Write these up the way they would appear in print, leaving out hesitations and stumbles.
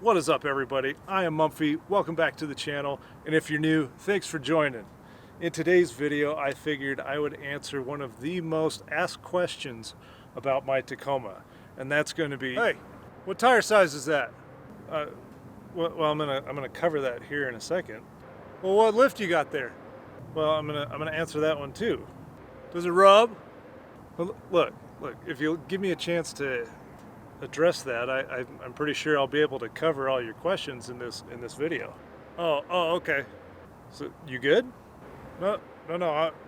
What is up, everybody? I am Mumphy. Welcome back to the channel, and if you're new, thanks for joining. In today's video, I figured I would answer one of the most asked questions about my Tacoma, and that's going to be, hey, what tire size is that? Well, I'm gonna cover that here in a second. Well, what lift you got there? Well, I'm gonna answer that one too. Does it rub? Well, look. If you'll give me a chance to address that, I'm pretty sure I'll be able to cover all your questions in this video. Oh, okay. So you good? No,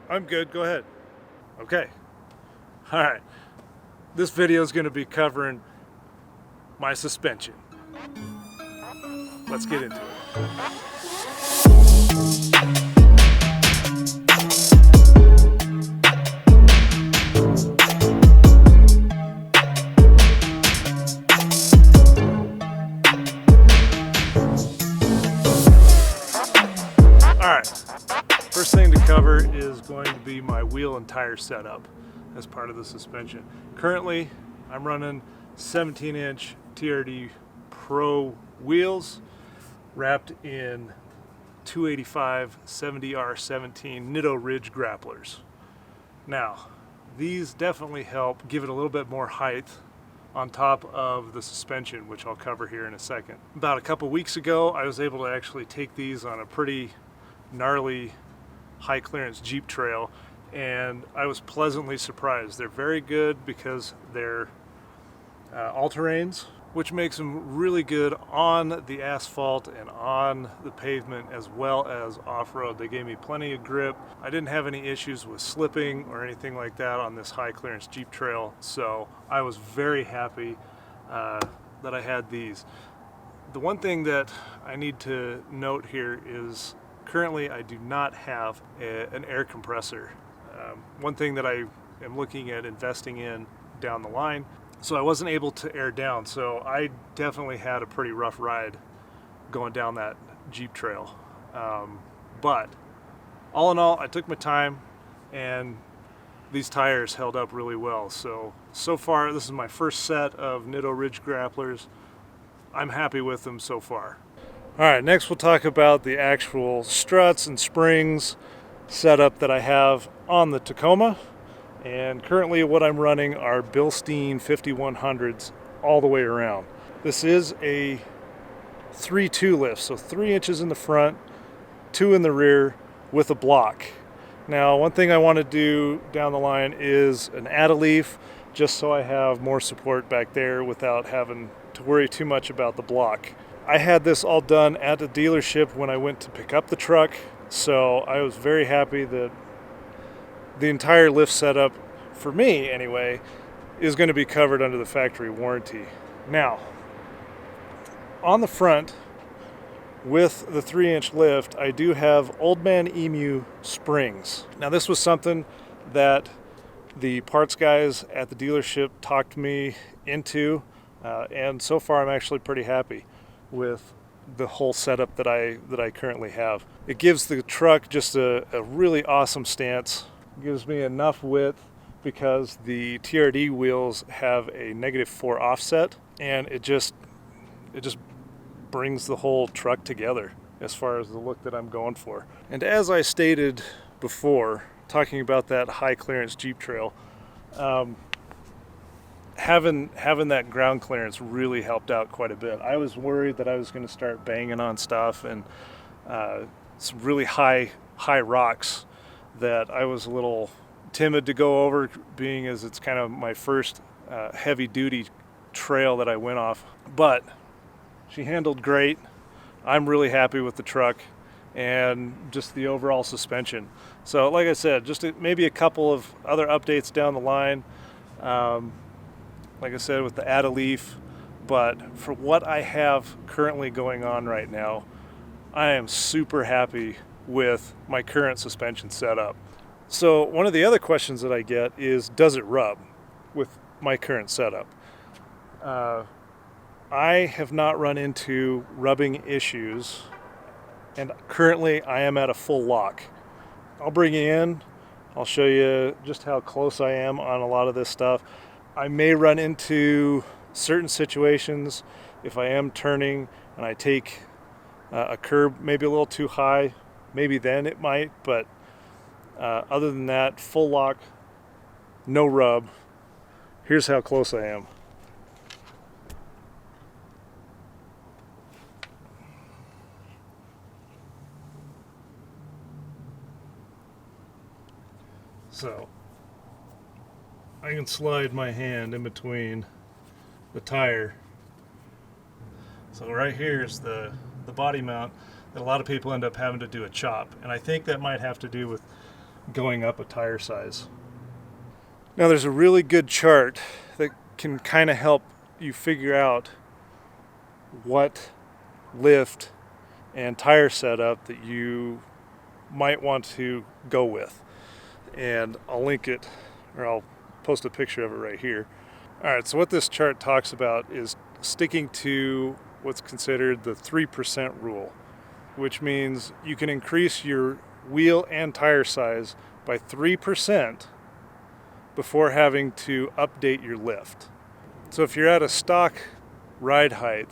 I'm good. Go ahead. Okay. All right. This video is going to be covering my suspension. Let's get into it. First thing to cover is going to be my wheel and tire setup as part of the suspension. Currently, I'm running 17-inch TRD Pro wheels wrapped in 285 70R17 Nitto Ridge grapplers. Now, these definitely help give it a little bit more height on top of the suspension, which I'll cover here in a second. About a couple weeks ago, I was able to actually take these on a pretty gnarly high clearance Jeep trail, and I was pleasantly surprised. They're very good because they're all-terrains, which makes them really good on the asphalt and on the pavement as well as off-road. They gave me plenty of grip. I didn't have any issues with slipping or anything like that on this high clearance Jeep trail, so I was very happy that I had these. The one thing that I need to note here is currently I do not have an air compressor. One thing that I am looking at investing in down the line, so I wasn't able to air down, so I definitely had a pretty rough ride going down that Jeep trail. But all in all, I took my time and these tires held up really well. So far, this is my first set of Nitto Ridge grapplers. I'm happy with them so far. All right, next we'll talk about the actual struts and springs setup that I have on the Tacoma. And currently what I'm running are Bilstein 5100s all the way around. This is a 3-2 lift, so 3 inches in the front, 2 in the rear with a block. Now, one thing I want to do down the line is an add-a-leaf, just so I have more support back there without having to worry too much about the block. I had this all done at the dealership when I went to pick up the truck, so I was very happy that the entire lift setup, for me anyway, is going to be covered under the factory warranty. Now, on the front, with the 3-inch lift, I do have Old Man Emu springs. Now, this was something that the parts guys at the dealership talked me into, and so far I'm actually pretty happy with the whole setup that I currently have. It gives the truck just a really awesome stance. It gives me enough width because the TRD wheels have a -4 offset, and it just brings the whole truck together as far as the look that I'm going for. And as I stated before, talking about that high clearance Jeep trail, having that ground clearance really helped out quite a bit. I was worried that I was going to start banging on stuff and some really high rocks that I was a little timid to go over, being as it's kind of my first heavy duty trail that I went off. But she handled great. I'm really happy with the truck and just the overall suspension. So like I said, just maybe a couple of other updates down the line. Like I said, with the add-a-leaf, but for what I have currently going on right now, I am super happy with my current suspension setup. So one of the other questions that I get is, does it rub with my current setup? I have not run into rubbing issues, and currently I am at a full lock. I'll bring you in, I'll show you just how close I am on a lot of this stuff. I may run into certain situations, if I am turning and I take a curb maybe a little too high, maybe then it might, but other than that, full lock, no rub. Here's how close I am. So I can slide my hand in between the tire. So right here is the body mount that a lot of people end up having to do a chop, and I think that might have to do with going up a tire size. Now there's a really good chart that can kind of help you figure out what lift and tire setup that you might want to go with. And I'll link it, or I'll post a picture of it right here. Alright, so what this chart talks about is sticking to what's considered the 3% rule, which means you can increase your wheel and tire size by 3% before having to update your lift. So if you're at a stock ride height,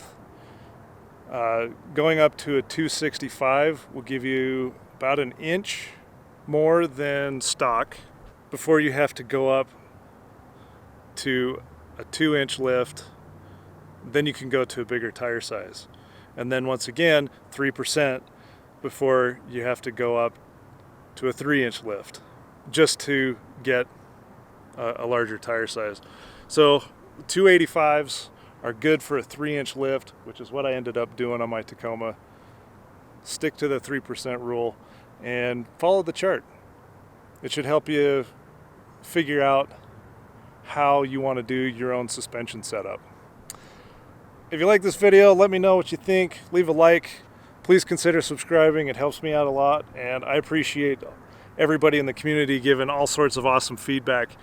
going up to a 265 will give you about an inch more than stock before you have to go up to a 2-inch lift. Then you can go to a bigger tire size, and then once again 3% before you have to go up to a 3-inch lift just to get a larger tire size. So 285s are good for a 3-inch lift, which is what I ended up doing on my Tacoma. Stick to the 3% rule and follow the chart. It should help you figure out how you want to do your own suspension setup. If you like this video, let me know what you think. Leave a like. Please consider subscribing. It helps me out a lot, and I appreciate everybody in the community giving all sorts of awesome feedback.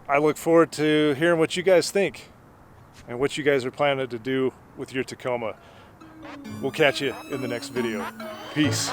I look forward to hearing what you guys think and what you guys are planning to do with your Tacoma. We'll catch you in the next video. Peace.